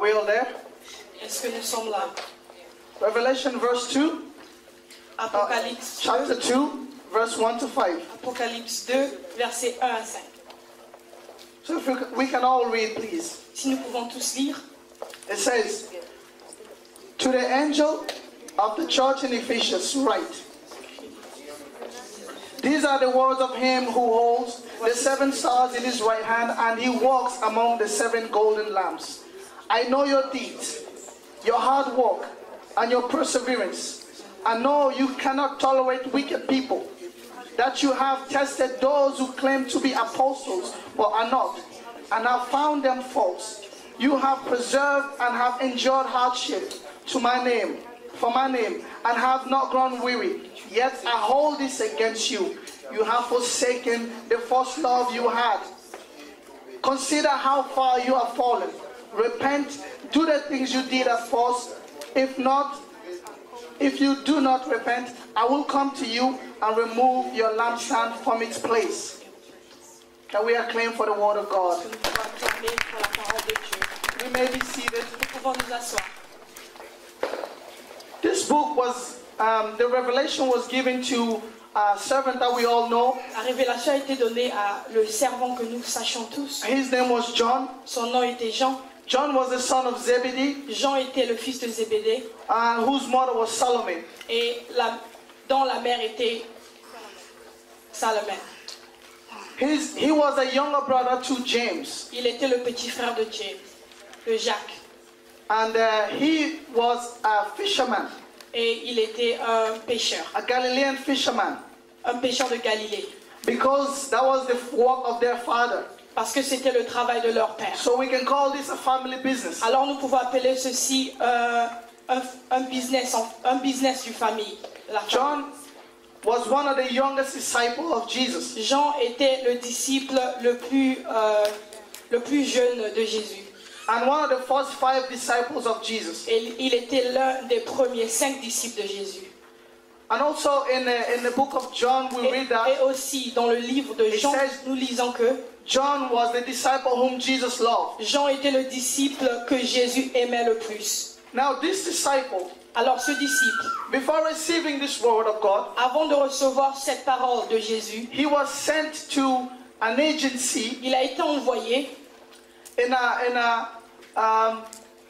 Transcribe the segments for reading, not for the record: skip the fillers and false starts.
we all there? Est-ce que nous sommes là? Revelation verse 2, Apocalypse 2, chapter 2, verse 1 to 5. Apocalypse 2, versets 1 à 5. So if we can all read, please. Si nous pouvons tous lire. It says, to the angel of the church in Ephesus write, these are the words of him who holds the 7 stars in his right hand, and he walks among the 7 golden lamps. I know your deeds, your hard work, and your perseverance. I know you cannot tolerate wicked people, that you have tested those who claim to be apostles but are not, and have found them false. You have preserved and have endured hardship to my name, for my name, and have not grown weary. Yet I hold this against you. You have forsaken the first love you had. Consider how far you have fallen. Repent, do the things you did at first. If you do not repent, I will come to you and remove your lampstand from its place. Can we acclaim for the word of God? Nous pouvons acclamer pour la parole de Dieu. We may be seated. Nous pouvons nous asseoir. This book was, the revelation was given to a servant that we all know. La révélation a été donnée à le servant que nous sachions tous. His name was John. Son nom était Jean. John was the son of Zebedee, Jean était le fils de Zébédée. whose mother was Salome. Et dont la mère était Salomé. He was a younger brother to James. Il était le petit frère de James, de Jacques. And he was a fisherman, Et il était un pêcheur, a Galilean fisherman, un pêcheur de Galilée. because that was the work of their father. Parce que c'était le travail de leur père. So we can call this a family business. Alors nous pouvons appeler ceci un business d'une famille. La famille. John was one of the youngest disciples of Jesus. Jean était le disciple le plus jeune de Jésus. And one of the first 5 disciples of Jesus. Et il était l'un des premiers 5 disciples de Jésus. And also in the book of John we read that Et aussi dans le livre de Jean, nous lisons que John was the disciple whom Jesus loved. Jean était le disciple que Jésus aimait le plus. Now this disciple, Alors ce disciple, before receiving this word of God, avant de recevoir cette parole de Jésus, he was sent to an agency il a été envoyé,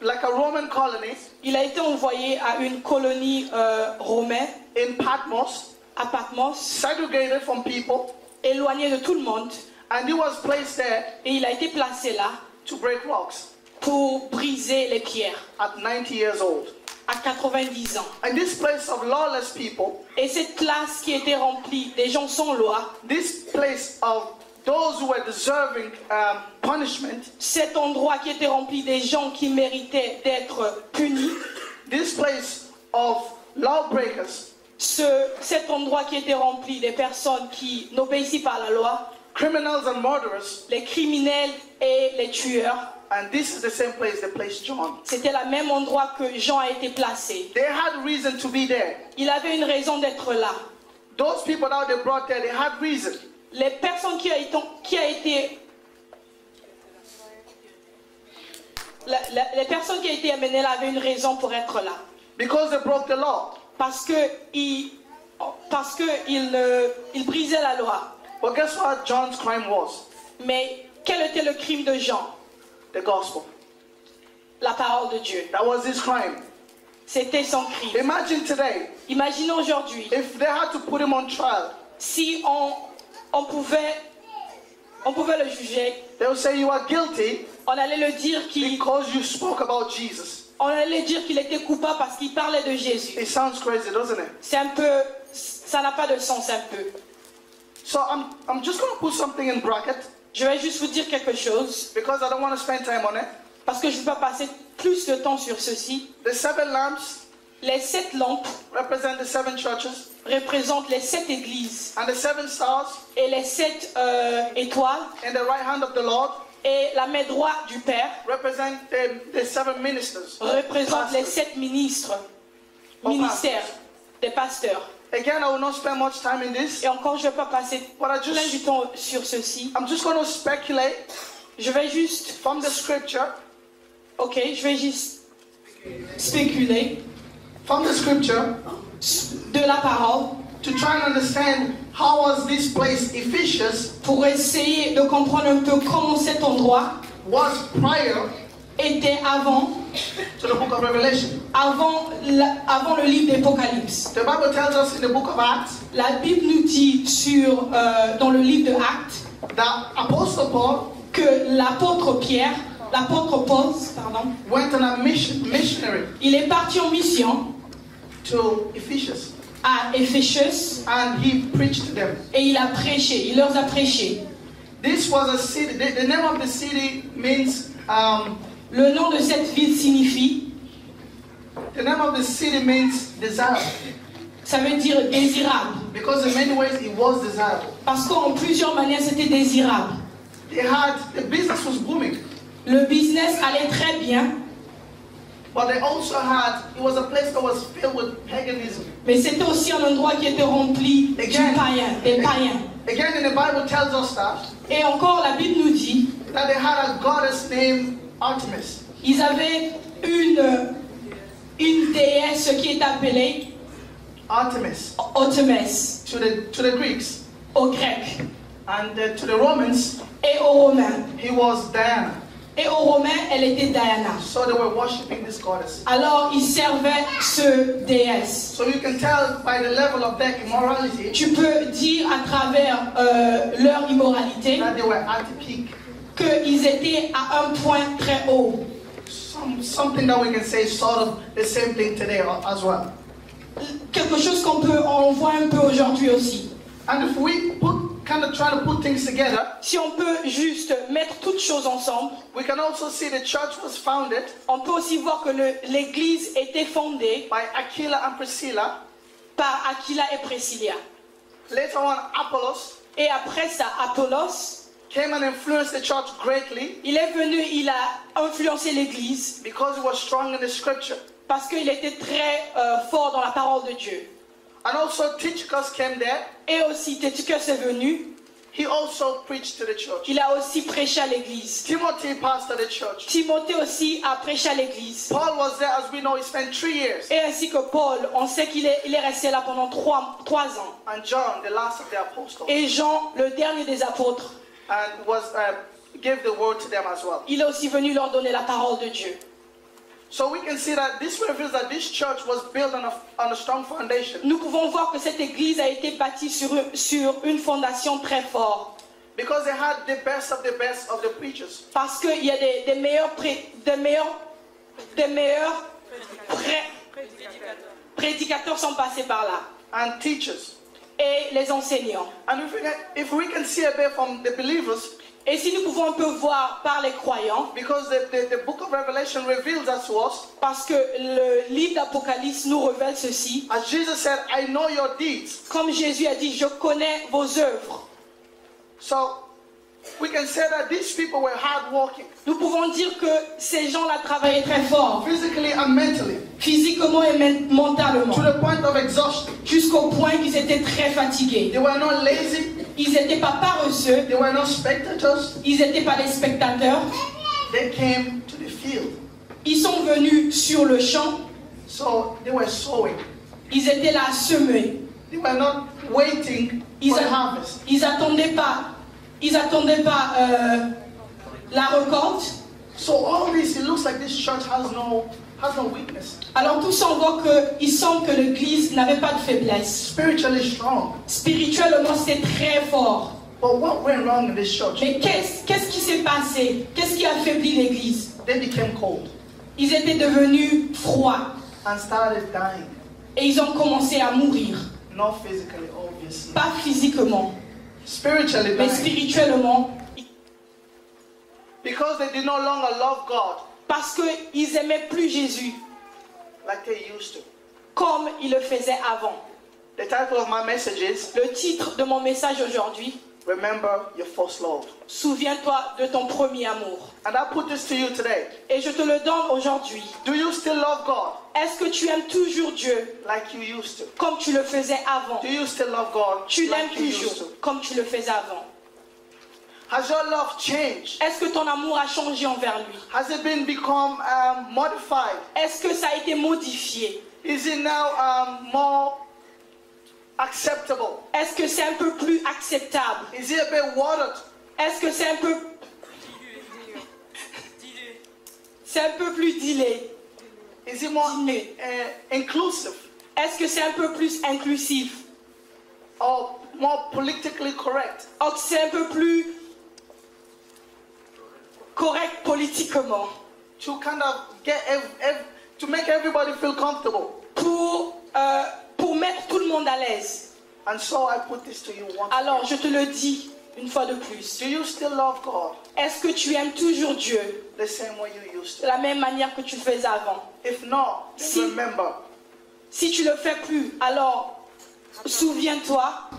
like a Roman colony il a été envoyé à une colonie romaine, in Patmos, à Patmos, segregated from people, éloigné de tout le monde, and he was placed there et il a été placé là to break rocks pour briser les pierres at 90 years old. à 90 ans. And this place of lawless people, Et cette place qui était remplie des gens sans loi, this place of those who were deserving punishment, cet endroit qui était rempli des gens qui méritaient d'être punis, this place of lawbreakers, cet endroit qui était rempli des personnes qui n'obéissent pas à la loi, criminals and murderers, les criminels et les tueurs, and this is the same place they placed John. c'était le même endroit que Jean a été placé. They had reason to be there. Il avait une raison d'être là. Those people that they brought there, they had reason. Les personnes qui a été amenées là avaient une raison pour être là. Because they broke the law. Parce que ils brisaient la loi. But guess what John's crime was? Mais quel était le crime de Jean? The gospel. La parole de Dieu. That was his crime. C'était son crime. Imagine today, Imaginons aujourd'hui, if they had to put him on trial, si on pouvait le juger, they would say you are guilty on allait le dire because you spoke about Jesus. on allait dire qu'il était coupable parce qu'il parlait de Jésus. It sounds crazy, doesn't it? Ça n'a pas de sens un peu. So I'm just going to put something in bracket Je vais juste vous dire quelque chose, because I don't want to spend time on it. parce que je ne vais pas passer plus de temps sur ceci. The 7 lamps Les 7 lampes represent the 7 churches, représentent les 7 églises and the 7 stars et les 7 étoiles, in the right hand of the Lord et la main droite du Père represent the 7 ministers. représente les Pastors. 7 ministères des pasteurs. Again, I will not spend much time in this. Et encore, je ne vais pas passer But I plein du temps sur ceci. I'm just going to speculate Je vais juste from the scripture Ok, je vais juste spéculer from the scripture de la parole to try and understand how was this place Ephesus pour essayer de comprendre un peu comment cet endroit was prior était avant to the book of Revelation. avant le livre d'Apocalypse. The Bible tells us in the book of Acts La Bible nous dit dans le livre de Actes that Apostle Paul que l'apôtre Paul, went on a missionary il est parti en mission to Ephesus à Éphésus and he preached to them. et il a prêché, il leur a prêché. This was a city, the name of the city means, Le nom de cette ville signifie, the name of the city means desire. ça veut dire désirable. Because in many ways it was desirable. Parce qu'en plusieurs manières c'était désirable. The business was booming. Le business allait très bien, But they also it was a place that was filled with paganism. mais c'était aussi un endroit qui était rempli des païens. Again, in the Bible tells us that Et encore, la Bible nous dit, they had a goddess named Artemis. ils avaient une déesse qui est appelée Artemis Artemis to the Greeks, aux Grecs and to the Romans, et aux Romains. he was Diana. Et aux Romains, elle était Diana. So they were worshiping this goddess. Alors, ils servaient ce déesse. So you can tell by the level of their immorality Tu peux dire à travers leur immoralité that they were at the peak. qu'ils étaient à un point très haut. Something that we can say sort of the same thing today as well. Quelque chose on voit un peu aujourd'hui aussi. And if we kind of try to put things together, Si on peut juste mettre toutes choses ensemble, we can also see the church was founded on peut aussi voir que l'église était fondée by Aquila and Priscilla. par Aquila et Priscilla. Later on, Apollos Et après ça, Apollos, came and influenced the church greatly il est venu, il a influencé l'église because he was strong in the scripture. parce qu'il était très fort dans la parole de Dieu. And also Tychicus came there. Et aussi, Tychicus est venu, He also preached to the church. il a aussi prêché à l'église. Timothy pastored the church. Timothée aussi a prêché à l'église. Paul was there, as we know, he spent 3 years. Et ainsi que Paul, on sait qu'il est resté là pendant 3 ans. And John, the last of the apostles, Et Jean, le dernier des apôtres, and gave the word to them as well. il est aussi venu leur donner la parole de Dieu. So we can see that this reveals that this church was built on a strong foundation. Nous pouvons voir que cette église a été bâtie sur une fondation très forte. Because they had the best of the preachers. Parce qu'il y a des meilleurs prédicateurs sont passés par là. And teachers. Et les enseignants. And if we can see a bit from the believers, et si nous pouvons un peu voir par les croyants, because the book of Revelation reveals that to us, parce que le livre d'Apocalypse nous révèle ceci. As Jesus said, I know your deeds. Comme Jésus a dit, je connais vos œuvres. So we can say that these people were hard working. Nous pouvons dire que ces gens-là travaillaient très fort. Physically and mentally. Physiquement et mentalement. To the point of exhaustion. Jusqu'au point qu'ils étaient très fatigués. They were not lazy. Ils n'étaient pas paresseux. They were not spectators. Ils n'étaient pas des spectateurs. They came to the field. Ils sont venus sur le champ. So they were sowing. Ils étaient là à semer. They were not waiting for the harvest. Ils attendaient pas la récolte. So all this, it looks like this church has no weakness. Alors tout ça, on voit qu'il semble que l'église n'avait pas de faiblesse. Spiritually strong. Spirituellement, c'est très fort. But what went wrong in this church? Mais qu'est-ce qui s'est passé? Qu'est-ce qui a affaibli l'église? They became cold. Ils étaient devenus froids. And started dying. Et ils ont commencé à mourir. Not physically, obviously. Pas physiquement. Spiritually mais dying. Spirituellement. Because they did no longer love God. Parce qu'ils n'aimaient plus Jésus. Like they used to. Comme ils le faisaient avant. The title of my message is, le titre de mon message aujourd'hui, Remember your first love. Souviens-toi de ton premier amour. And I put this to you today. Et je te le donne aujourd'hui. Do you still love God? Est-ce que tu aimes toujours Dieu like you used to? Comme tu le faisais avant? Do you still love God? Tu l'aimes like you used toujours to? comme tu le faisais avant? Has your love changed? Est-ce que ton amour a changé envers lui? Has it become modified? Est-ce que ça a été modifié? Is it now more acceptable? Est-ce que c'est un peu plus acceptable? Is it a bit watered? Est-ce que c'est un peu... C'est un peu plus dilé? Is it more Dilué. inclusive? Est-ce que c'est un peu plus inclusif? Or more politically correct? Ou c'est un peu plus correct politiquement? To kind of get to make everybody feel comfortable. Pour mettre tout le monde à l'aise. And so I put this to you once. Alors je te le dis une fois de plus. Do you still love God Est-ce que tu aimes toujours Dieu the same way you used de to? la même manière que tu faisais avant? If not, then Si- remember. Si tu le fais plus, alors souviens-toi.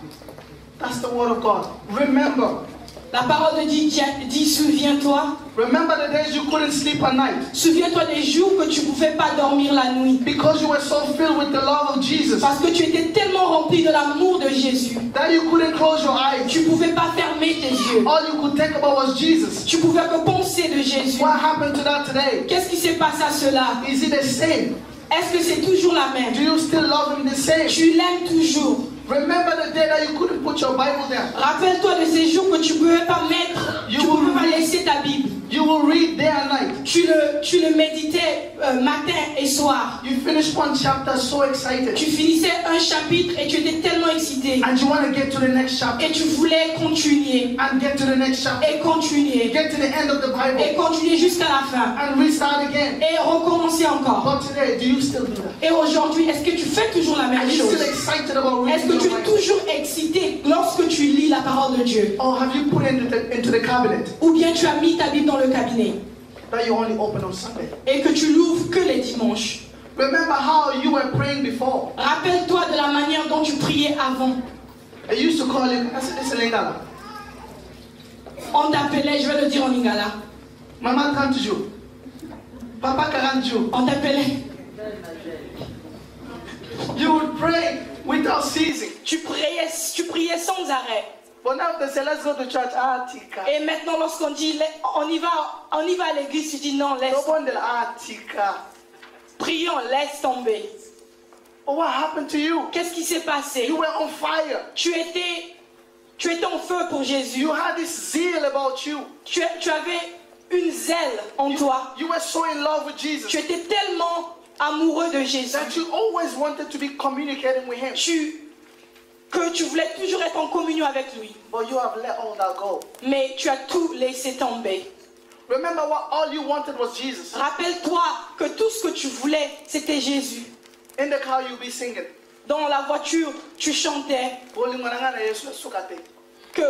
That's the word of God. Remember. La parole de Dieu dit souviens-toi. Remember the days you couldn't sleep at night Souviens-toi des jours que tu ne pouvais pas dormir la nuit. because you were so filled with the love of Jesus Parce que tu étais tellement rempli de l'amour de Jésus. that you couldn't close your eyes. Tu ne pouvais pas fermer tes yeux. All you could think about was Jesus. Tu pouvais que penser de Jésus. What happened to that today? Qu'est-ce qui s'est passé à cela? Is it the same? Est-ce que c'est toujours la même? Do you still love him the same? Tu l'aimes toujours. Remember the day that you couldn't put your Bible down. Rappelle-toi de ces jours que tu ne pouvais pas mettre, tu ne pouvais pas laisser ta Bible. You will read day and night. Tu le méditais matin et soir. You finished one chapter so excited. Tu finissais un chapitre et tu étais tellement excité. And you want to get to the next chapter. Et tu voulais continuer. And get to the next chapter. Et continuer. Get to the end of the Et Bible. continuer jusqu'à la fin. And restart again. Et recommencer encore. But today, do you still do that? Et aujourd'hui, est-ce que tu fais toujours la même Are you chose? still excited about Est-ce reading que tu your es Bible? toujours excité lorsque tu lis la parole de Dieu? Or have you put it into the cabinet Ou bien tu as mis ta Bible dans le cabinet that you only open on Sunday? et que tu l'ouvres que les dimanches? Remember how you were praying before. Rappelle-toi de la manière dont tu priais avant. They used to call it, I said, this is Lingala. On t'appelait, je vais le dire en lingala, Maman 30 jours. Papa 40 jours. on t'appelait. You would pray without ceasing. Tu priais sans arrêt. But now they say, let's go to church. Ah, tika. Et maintenant, lorsqu'on dit on y va à l'église, tu dis non, laisse. No wonder, ah, tika. Prions, laisse tomber. But what happened to you? Qu'est-ce qui s'est passé? You were on fire. Tu étais en feu pour Jésus. You had this zeal about you. Tu avais une zèle en toi. You were so in love with Tu Jesus étais tellement amoureux de Jésus that you always wanted to be communicating with him. que tu voulais toujours être en communion avec lui. But you have let all that go. Mais tu as tout laissé tomber. Remember what all you wanted was Jesus. Rappelle-toi que tout ce que tu voulais, c'était Jésus. In the car you'll be singing. Dans la voiture, tu chantais que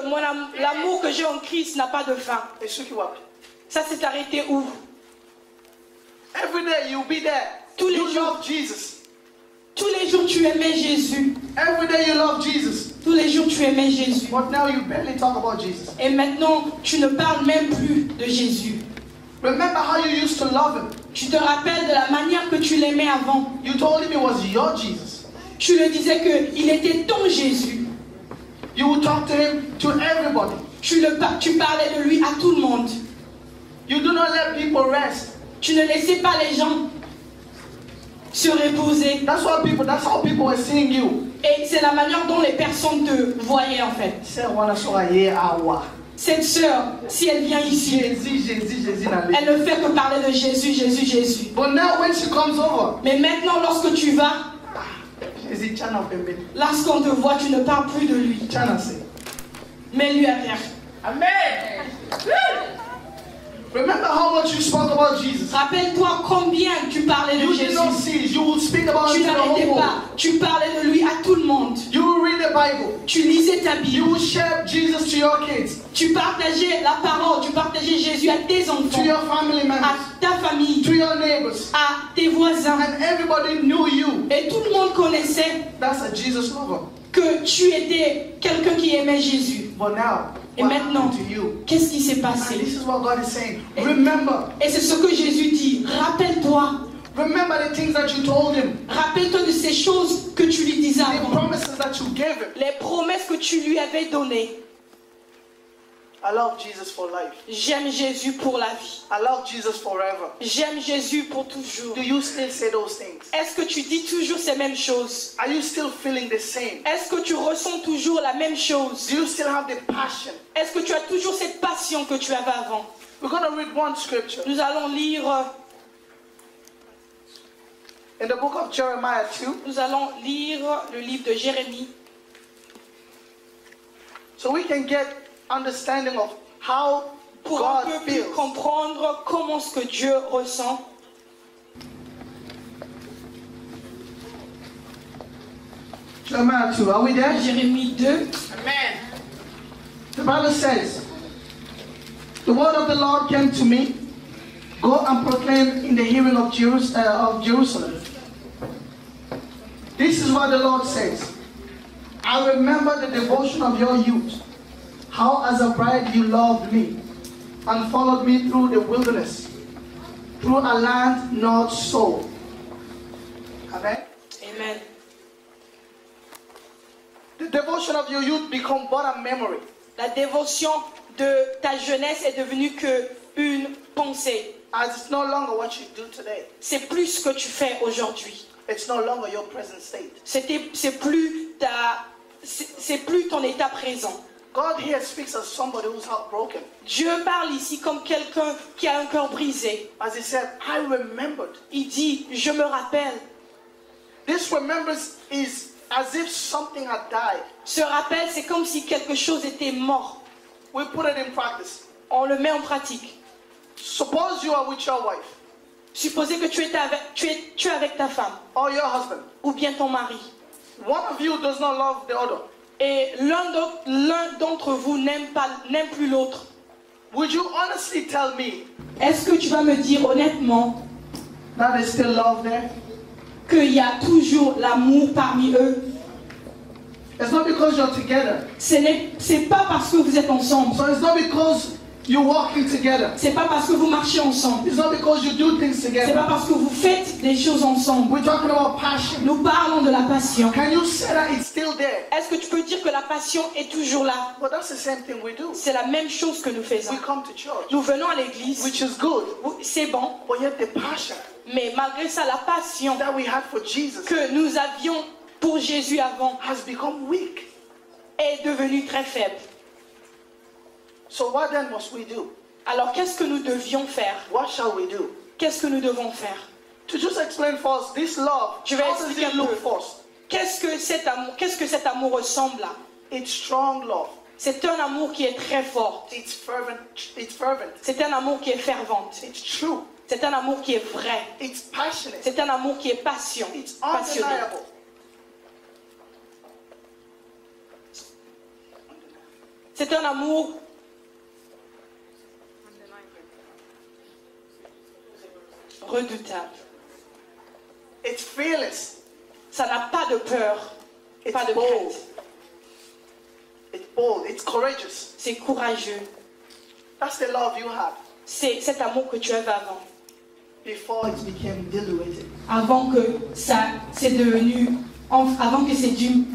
l'amour que j'ai en Christ n'a pas de fin. Ça s'est arrêté où? Every day you'll be there. Tous les You jours. love Jesus. Tous les jours, tu aimais Jésus. Every day you love Jesus. Tous les jours, tu aimais Jésus. But now you barely talk about Jesus. Et maintenant, tu ne parles même plus de Jésus. Remember how you used to love him. Tu te rappelles de la manière que tu l'aimais avant. You told him it was your Jesus. Tu le disais qu'il était ton Jésus. You would talk to him, to everybody. Tu parlais de lui à tout le monde. You do not let people rest. Tu ne laissais pas les gens se reposer. That's how people were seeing you. Et c'est la manière dont les personnes te voyaient en fait. Cette sœur, si elle vient ici, elle ne fait que parler de Jésus, Jésus, Jésus. But now when she comes over, Mais maintenant, lorsque tu vas, lorsqu'on te voit, tu ne parles plus de lui. Mets-lui à terre. Amen. Remember how much you spoke about Jesus. Rappelle-toi combien tu parlais de You did Jésus. not cease. You would speak about Tu it to the n'arrêtais whole pas. world. Tu parlais de lui à tout le monde. You will read the Bible. Tu lisais ta You Bible. will share Jesus to your kids, Tu partageais la parole. Tu partageais Jésus à tes to enfants, your family members, à ta famille, to your neighbors, à tes voisins. and everybody knew you. Et tout le monde connaissait That's a Jesus lover. que tu étais quelqu'un qui aimait Jésus. But now, Et what maintenant, happened to you? qu'est-ce qui s'est And passé? this is what God is saying. Remember. Et c'est ce que Jésus dit. Rappelle-toi. Remember the things that you told him. Rappelle-toi de ces choses que tu lui disais The avant. promises that you gave him. Les promesses que tu lui avais données. I love Jesus for life. J'aime Jésus pour la vie. I love Jesus forever. J'aime Jésus pour toujours. Do you still say those things? Est-ce que tu dis toujours ces mêmes choses? Are you still feeling the same? Est-ce que tu ressens toujours la même chose? Do you still have the passion? Est-ce que tu as toujours cette passion que tu avais avant? We're going to read one scripture. Nous allons lire In the book of Jeremiah 2. nous allons lire le livre de Jérémie. So we can get understanding of how Pour un God peu plus feels. comprendre comment ce que Dieu ressent. Jeremiah 2, are we there? Jérémie 2. The Bible says, the word of the Lord came to me, go and proclaim in the hearing of Jerusalem. This is what the Lord says. I remember the devotion of your youth, how as a bride you loved me and followed me through the wilderness, through a land not sown. Amen. Amen. The devotion of your youth become but a memory. La dévotion de ta jeunesse est devenue que une pensée. As it's no longer what you do today. C'est plus ce que tu fais aujourd'hui. It's no longer your present state. C'est plus ton état présent. God here speaks as somebody who's heartbroken. Dieu parle ici comme quelqu'un qui a un cœur brisé. As he said, I remembered. Il dit, je me rappelle. This remembrance is as if something had died. Ce rappel, c'est comme si quelque chose était mort. We put it in practice. On le met en pratique. Suppose you are with your wife Supposez que tu es avec ta femme or your husband. ou bien ton mari. One of you does not love the other. Et l'un d'entre vous n'aime plus l'autre. Would you honestly tell me Est-ce que tu vas me dire honnêtement that there's still love there? qu'il y a toujours l'amour parmi eux? It's not because you're together. C'est pas parce que vous êtes ensemble. So it's not because you're walking together. C'est pas parce que vous marchez ensemble. It's not because you do things C'est together. pas parce que vous faites des choses ensemble. We're talking about passion. Nous parlons de la passion. Can you say that it's still there? Est-ce que tu peux dire que la passion est toujours là? But that's the same thing we do. C'est la même chose que nous faisons. We come to church, Nous venons à l'église, which is good, c'est bon, but yet the passion mais malgré ça, la passion that we had for Jesus que nous avions pour Jésus avant has become weak. est devenue très faible. So what then must we do? Alors qu'est-ce que nous devions faire? What shall we do? Qu'est-ce que nous devons faire? To just explain first, this love, Je vais how does expliquer it un look peu. first? Qu'est-ce que cet amour ressemble à? It's strong love. C'est un amour qui est très fort. It's fervent. It's fervent. C'est un amour qui est fervent. It's true. C'est un amour qui est vrai. It's passionate. C'est un amour qui est passionné. It's undeniable. C'est un amour redoutable. It's fearless. Ça n'a pas de peur, It's pas de bold. crainte. It's bold. It's courageous. C'est courageux. That's the love you had C'est cet amour que tu avais avant. before it became diluted. Avant que ça c'est devenu, avant que c'est dû.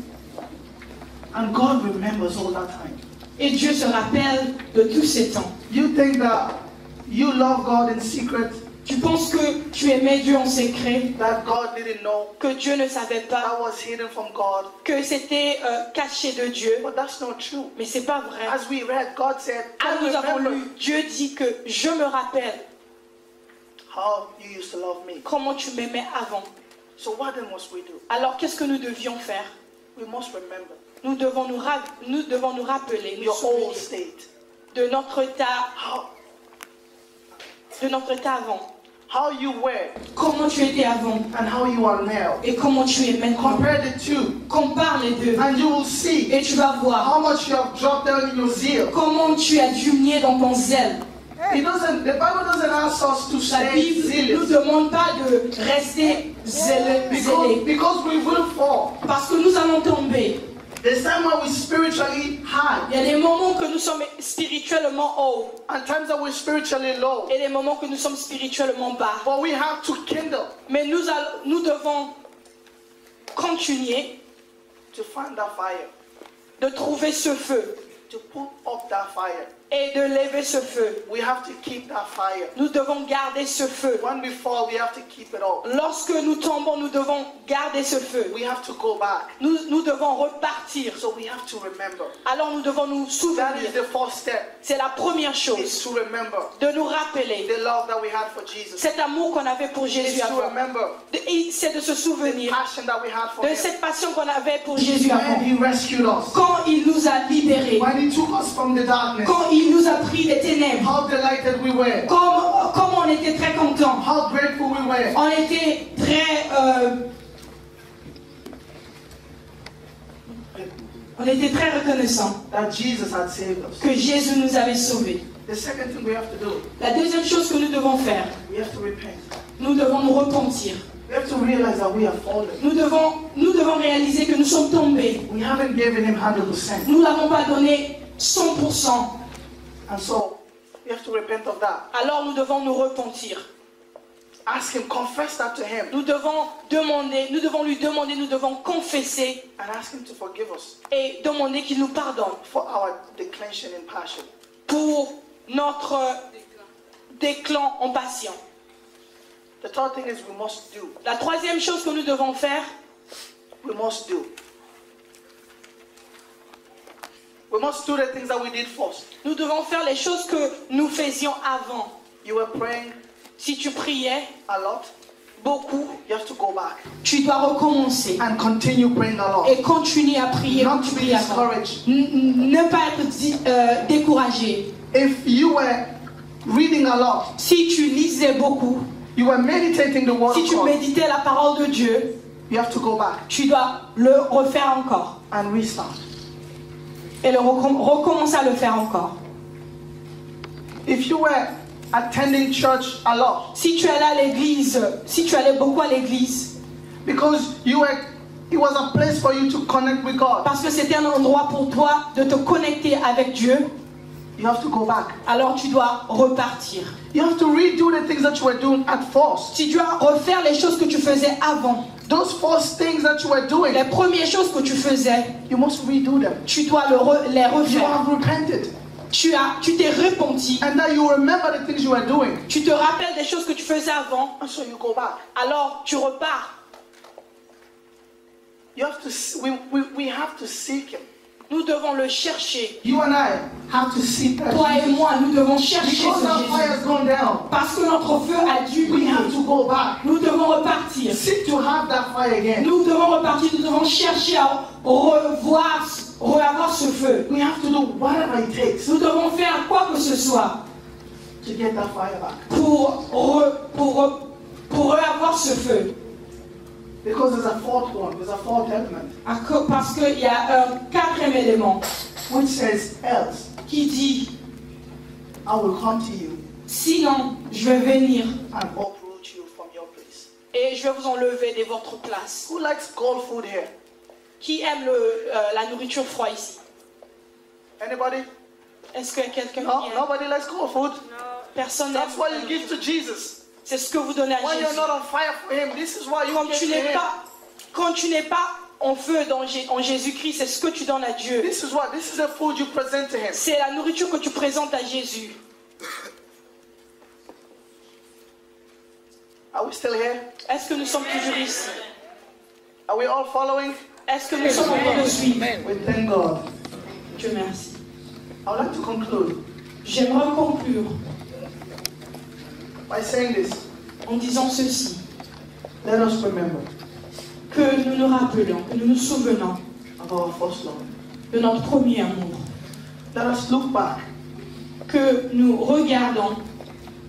And God remembers all that time. Et Dieu se rappelle de tous ces temps. You think that you love God in secret, Tu penses que tu aimais Dieu en secret, that God didn't know, que Dieu ne savait pas, that was hidden from God. que c'était caché de Dieu. But that's not true. Mais c'est pas vrai. As we read, God said, Quand I nous avons remember lu, Dieu dit que je me rappelle how you used to love me. comment tu m'aimais avant. So what then must we do? Alors qu'est-ce que nous devions faire? We must remember Nous devons nous rappeler, nous your old souvenir state. de notre état avant. How you were Comment tu étais avant and how you are now. et comment tu es maintenant. Compare the two Compare les deux and you will see et tu vas voir how much you have dropped down in your zeal. comment tu as diminué dans ton zèle. The Bible doesn't ask us to La stay Bible ne nous zealous demande pas de rester zélés because we will fall. parce que nous allons tomber. There's time when we're spiritually high Il y a des moments que nous sommes spirituellement hauts and times that we're spiritually low. et des moments que nous sommes spirituellement bas. But we have to kindle Mais nous devons continuer to find that fire, de trouver ce feu, to put up that fire. et de lever ce feu. We have to keep that fire. Nous devons garder ce feu. When we fall, we have to keep it up. Lorsque nous tombons, nous devons garder ce feu. We have to go back. Nous devons repartir. So we have to remember. Alors nous devons nous That souvenir. is the first step. C'est la première Is chose. to remember De nous rappeler the love that we had for Jesus. cet amour qu'on avait pour Is Jésus to avant. remember C'est de se the souvenir passion that we had for de him. cette passion qu'on avait pour Jésus When avant. he rescued us. Quand il nous a libérés. When he took us from the darkness. Quand il nous a pris des ténèbres. How delighted we were. Comme on était très contents. How grateful we were. On était très reconnaissants That Jesus had saved us. que Jésus nous avait sauvés. The second thing we have to do, La deuxième chose que nous devons faire, we have to repent. nous devons nous repentir. We have to realize that we have fallen. Nous devons réaliser que nous sommes tombés. We haven't given him 100%. Nous ne l'avons pas donné 100%. And so, we have to repent of that. Alors nous devons nous repentir. Ask him, confess that to him. Nous devons lui demander, nous devons confesser And ask him to forgive us et demander qu'il nous pardonne for our declension in passion. pour notre déclan en passion. The third thing is we must do. La troisième chose que nous devons faire, We must do. We must do the things that we did first. nous devons faire les choses que nous faisions avant. You were praying Si tu priais a lot. beaucoup, You have to go back tu dois recommencer and continue praying a lot. et continuer à prier Not comme tu to be priais avant. discouraged. Ne pas être découragé. If you were reading a lot, Si tu lisais beaucoup, you were meditating the word si of tu God, méditais la parole de Dieu, you have to go back tu dois le refaire encore and restart. et recommencer à le faire encore. If you were attending church a lot, Si tu allais à l'église, si tu allais beaucoup à l'église, because it was a place for you to connect with God, parce que c'était un endroit pour toi de te connecter avec Dieu, you have to go back. alors tu dois repartir. You have to redo the things that you were doing at first. Tu dois refaire les choses que tu faisais avant. Those first things that you were doing, Les premières choses que tu faisais, you must redo them. tu dois les You refaire. have repented. Tu t'es repenti. And that you remember the things you were doing. Tu te rappelles des choses que tu faisais avant. And so you go back. Alors tu repars. You have to, we have to seek him. Nous devons le chercher. You and I have to seek that Toi et Jesus. moi, nous devons chercher Because ce our Jésus. fire has gone down, Parce que notre feu a dû we have briller. to go back. Nous devons repartir. Seek to have that fire again. Nous devons repartir. Nous devons chercher à revoir ce feu. We have to do whatever it takes Nous devons faire quoi que ce soit to get that fire back. pour reavoir ce feu. Because there's a fourth one, there's a fourth element, Parce qu'il y a un quatrième élément which says, else qui dit, I will come to you sinon je vais venir and uproot you from your place. et je vais vous enlever de votre place. Who likes cold food here? Qui aime la nourriture froide ici? Anybody? Est-ce que quelqu'un No, qui aime? nobody likes cold food. Personne n'aime. That's what you give to Jesus. C'est ce que vous donnez à When you're Jésus. not on fire for him, this is why you Quand give tu to n'es him. pas en feu en Jésus-Christ, c'est ce que tu donnes à Dieu. This is the food you present to him. C'est la nourriture que tu présentes à Jésus. Are we still here? Est-ce que nous sommes toujours ici? Are we all following? Est-ce que nous sommes en train de suivre? We thank God. Dieu merci. I would like to conclude J'aimerais conclure by saying this. en disant ceci. Let us remember Que nous nous rappelons, que nous nous souvenons of our first love. de notre premier amour. Let us look back Que nous regardons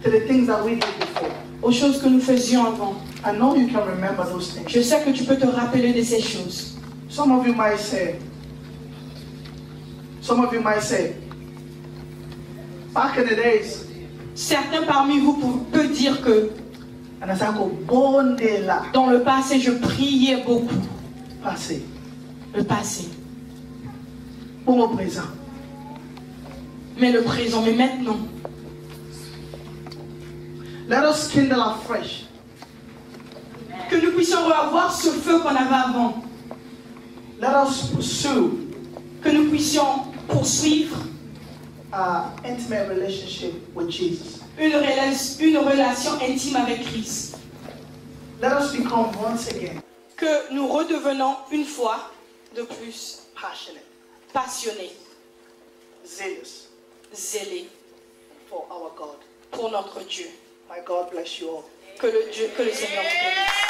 to the things that we did before. aux choses que nous faisions avant. I know you can remember those things. Je sais que tu peux te rappeler de ces choses. Some of you might say, back in the days, Certains parmi vous peuvent dire que and I say, go born day la dans le passé, je priais beaucoup. passé, Le passé. pour au présent. Mais le présent, mais maintenant. Let us kindle afresh. Que nous puissions revoir ce feu qu'on avait avant. Let us pursue Que nous puissions poursuivre intimate relationship with Jesus. une relation intime avec Christ. Let us become once again Que nous redevenons une fois de plus passionate, passionnés, zealous zélés for our God. pour notre Dieu. My God bless you all. Que le Seigneur vous bénisse.